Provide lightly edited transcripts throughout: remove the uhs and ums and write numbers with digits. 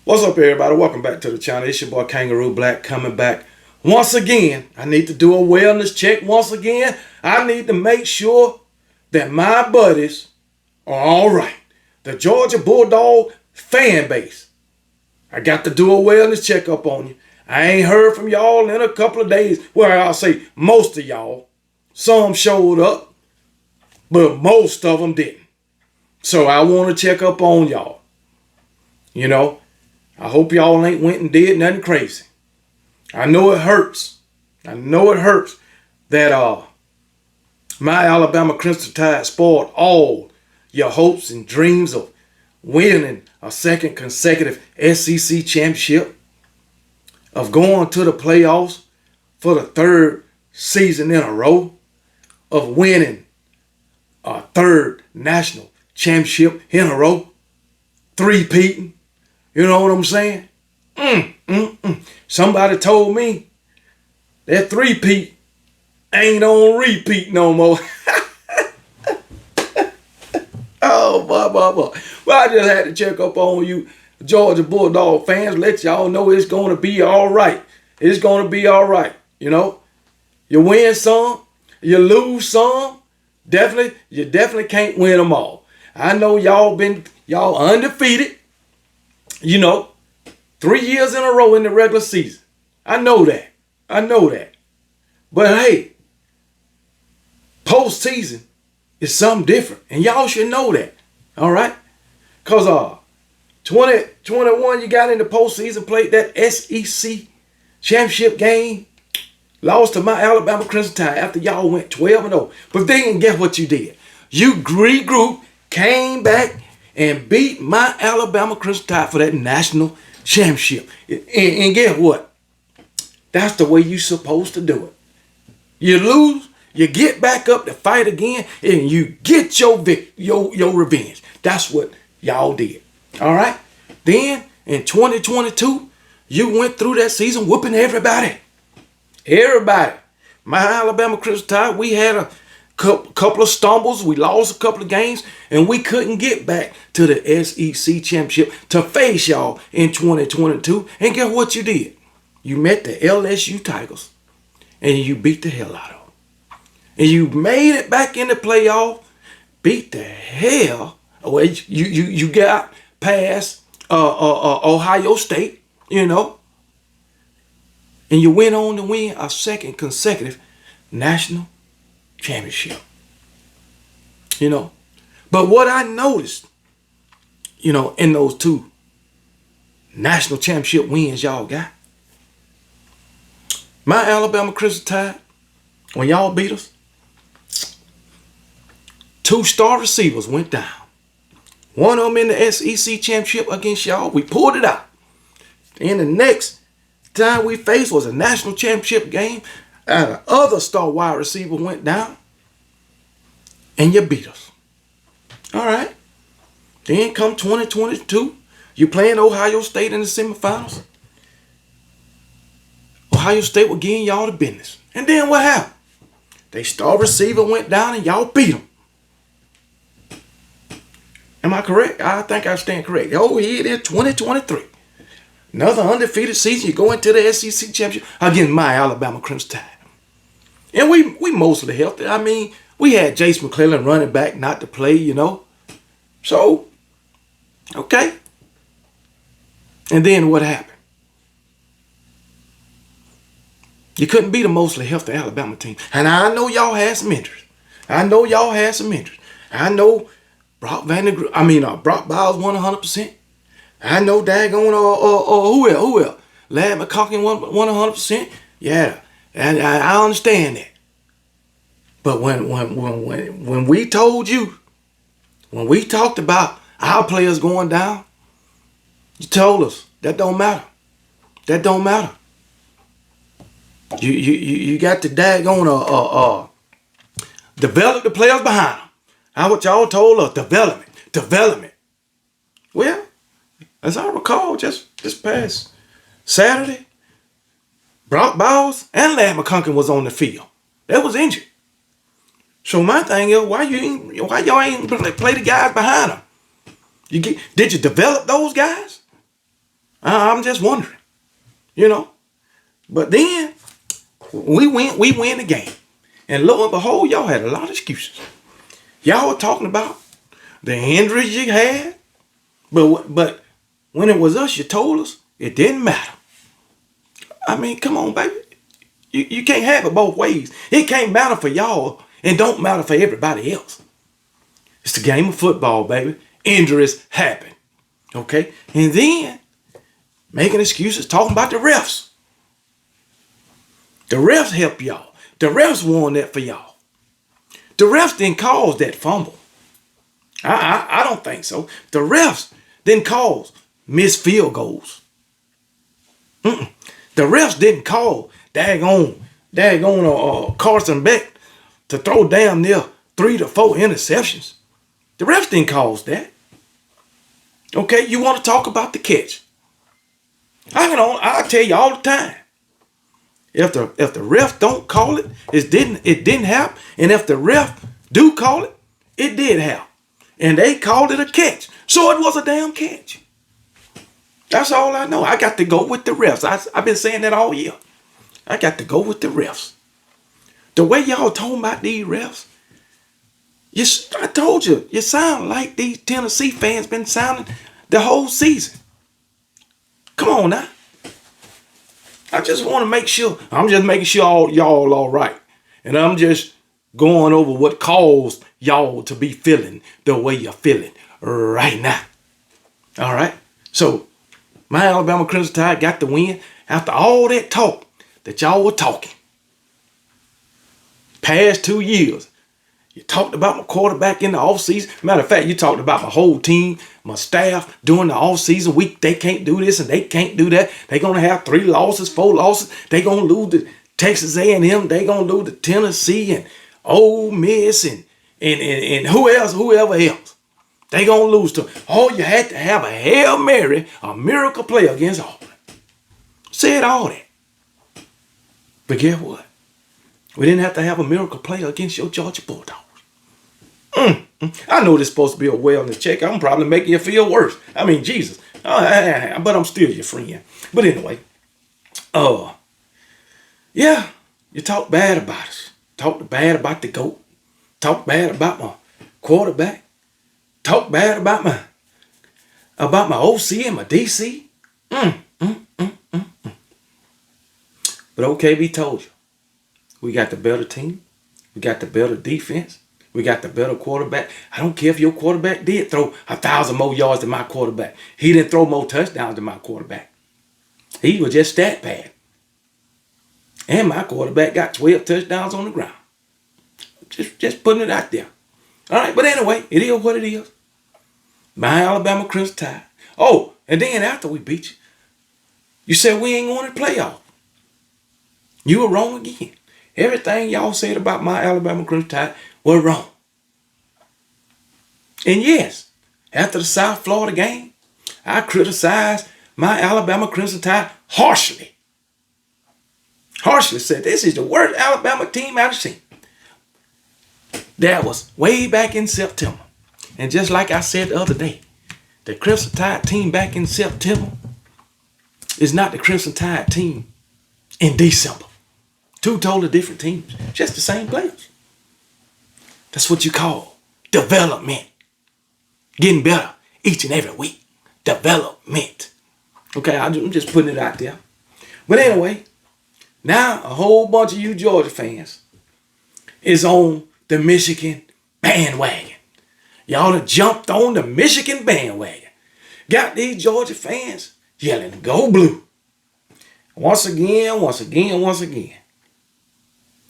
What's up, everybody? Welcome back to the channel. It's your boy Kangaroo Black coming back once again. I need to do a wellness check once again. I need to make sure that my buddies are all right. The Georgia Bulldog fan base. I got to do a wellness checkup on you. I ain't heard from y'all in a couple of days. Well, I'll say most of y'all. Some showed up, but most of them didn't. So I want to check up on y'all. You know, I hope y'all ain't went and did nothing crazy. I know it hurts. I know it hurts that my Alabama Crimson Tide spoiled all your hopes and dreams of winning a second consecutive SEC championship, of going to the playoffs for the third season in a row, of winning a third national championship in a row, three-peating. You know what I'm saying? Somebody told me that three-peat ain't on repeat no more. Oh, boy. Well, I just had to check up on you Georgia Bulldog fans, let y'all know it's going to be all right. It's going to be all right, you know. You win some, you lose some. You definitely can't win them all. I know y'all undefeated. You know, 3 years in a row in the regular season. I know that. But hey, postseason is something different. And y'all should know that. All right? Because 2021, you got in the postseason, played that SEC championship game, lost to my Alabama Crimson Tide after y'all went 12-0. But then guess what you did? You regrouped, came back, and beat my Alabama Crimson Tide for that national championship. And guess what? That's the way you're supposed to do it. You lose, you get back up to fight again, and you get your revenge. That's what y'all did. All right? Then, in 2022, you went through that season whooping everybody. Everybody. My Alabama Crimson Tide, we had a couple of stumbles. We lost a couple of games, and we couldn't get back to the SEC championship to face y'all in 2022. And guess what you did? You met the LSU Tigers, and you beat the hell out of them. And you made it back in the playoff, beat the hell. Well, you got past Ohio State, you know, and you went on to win a second consecutive national championship. You know, but what I noticed, you know, in those two national championship wins y'all got, my Alabama Crimson Tide, when y'all beat us, 2 star receivers went down. One of them in the SEC championship against y'all, we pulled it out. And the next time we faced was a national championship game, and the other star wide receiver went down, and you beat us. All right. Then come 2022, you playing Ohio State in the semifinals. Ohio State was getting y'all the business. And then what happened? They star receiver went down and y'all beat them. Am I correct? I think I stand correct. Oh, here it is, 2023. Another undefeated season. You go into the SEC championship against my Alabama Crimson Tide. And we mostly healthy. I mean, we had Jace McClellan running back not to play, you know. So, okay. And then what happened? You couldn't beat a mostly healthy Alabama team. And I know y'all had some injuries. I know Brock Bowers won 100%. I know daggone who else? Ladd McConkey won 100%. Yeah, and I understand that. But when we told you, when we talked about our players going down, you told us that don't matter. That don't matter. You got to daggone develop the players behind them. That's what y'all told us. Development. Well, as I recall, just this past Saturday, Brock Bowers and Ladd McConkey was on the field. They was injured. So my thing is, why y'all ain't play the guys behind them? Did you develop those guys? I'm just wondering, you know. But then we win the game. And lo and behold, y'all had a lot of excuses. Y'all were talking about the injuries you had, but when it was us, you told us it didn't matter. I mean, come on, baby. You can't have it both ways. It can't matter for y'all and don't matter for everybody else. It's the game of football, baby. Injuries happen. Okay? And then making excuses, talking about the refs. The refs help y'all. The refs won that for y'all. The refs didn't cause that fumble. I don't think so. The refs didn't cause missed field goals. The refs didn't call daggone Carson Beck to throw damn near 3 to 4 interceptions. The refs didn't cause that. Okay, you want to talk about the catch? I tell you all the time. If the ref don't call it, it didn't happen. And if the ref do call it, it did happen. And they called it a catch. So it was a damn catch. That's all I know. I got to go with the refs. I've been saying that all year. I got to go with the refs. The way y'all talking about these refs, I told you, you sound like these Tennessee fans been sounding the whole season. Come on now. I just want to make sure. I'm just making sure y'all all right. And I'm just going over what caused y'all to be feeling the way you're feeling right now. All right? So, my Alabama Crimson Tide got the win after all that talk that y'all were talking. Past 2 years. You talked about my quarterback in the offseason. Matter of fact, you talked about my whole team, my staff during the offseason week. They can't do this and they can't do that. They're going to have 3 losses, 4 losses. They're going to lose to Texas A&M. They're going to lose to Tennessee and Ole Miss and whoever else. They're going to lose to. Oh, you had to have a Hail Mary, a miracle play against Auburn. Said all that. But guess what? We didn't have to have a miracle play against your Georgia Bulldogs. I know this is supposed to be a wellness check. I'm probably making you feel worse. I mean, Jesus. But I'm still your friend. But anyway. Yeah. You talk bad about us. Talk bad about the GOAT. Talk bad about my quarterback. Talk bad about my OC and my DC. But okay, we told you. We got the better team. We got the better defense. We got the better quarterback. I don't care if your quarterback did throw 1,000 more yards than my quarterback. He didn't throw more touchdowns than my quarterback. He was just stat pad. And my quarterback got 12 touchdowns on the ground. Just putting it out there. All right, but anyway, it is what it is. My Alabama Crimson Tide. Oh, and then after we beat you, you said we ain't going to the playoff. You were wrong again. Everything y'all said about my Alabama Crimson Tide was wrong. And yes, after the South Florida game, I criticized my Alabama Crimson Tide harshly. Harshly said, this is the worst Alabama team I've seen. That was way back in September. And just like I said the other day, the Crimson Tide team back in September is not the Crimson Tide team in December. 2 totally different teams, just the same players. That's what you call development. Getting better each and every week. Development. Okay, I'm just putting it out there. But anyway, now a whole bunch of you Georgia fans is on the Michigan bandwagon. Y'all have jumped on the Michigan bandwagon. Got these Georgia fans yelling, go blue. Once again.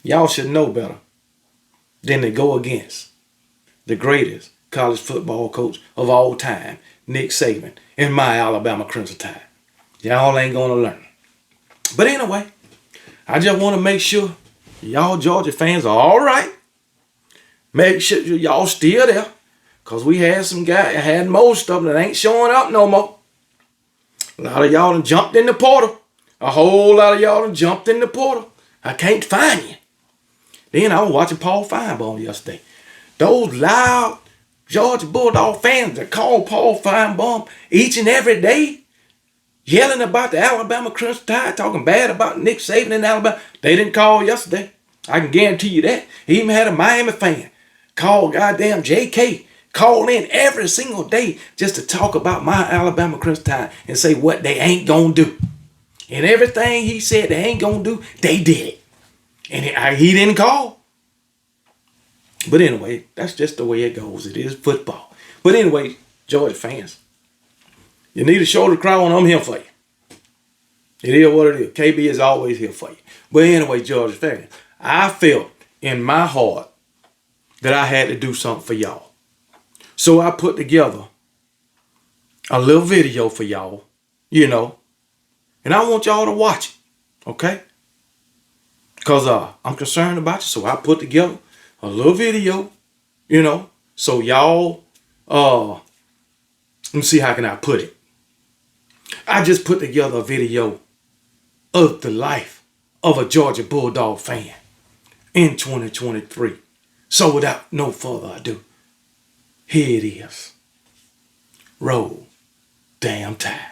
Y'all should know better than to go against the greatest college football coach of all time, Nick Saban, and my Alabama Crimson Tide. Y'all ain't going to learn. But anyway, I just want to make sure y'all Georgia fans are all right. Make sure y'all still there. Because we had some guys, had most of them that ain't showing up no more. A lot of y'all done jumped in the portal. A whole lot of y'all done jumped in the portal. I can't find you. Then I was watching Paul Feinbaum yesterday. Those loud Georgia Bulldog fans that call Paul Feinbaum each and every day, yelling about the Alabama Crimson Tide, talking bad about Nick Saban in Alabama. They didn't call yesterday. I can guarantee you that. He even had a Miami fan call goddamn JK, call in every single day just to talk about my Alabama Crimson Tide and say what they ain't gonna do. And everything he said they ain't gonna do, they did it. And he didn't call. But anyway, that's just the way it goes. It is football. But anyway, Georgia fans, you need a shoulder to cry on, I'm here for you. It is what it is. KB is always here for you. But anyway, Georgia fans, I felt in my heart that I had to do something for y'all. So I put together a little video for y'all, and I want y'all to watch it, okay? Because I'm concerned about you, so I put together a little video, so y'all, let me see how can I put it. I just put together a video of the life of a Georgia Bulldog fan in 2023. So without no further ado, here it is. Roll damn Tide.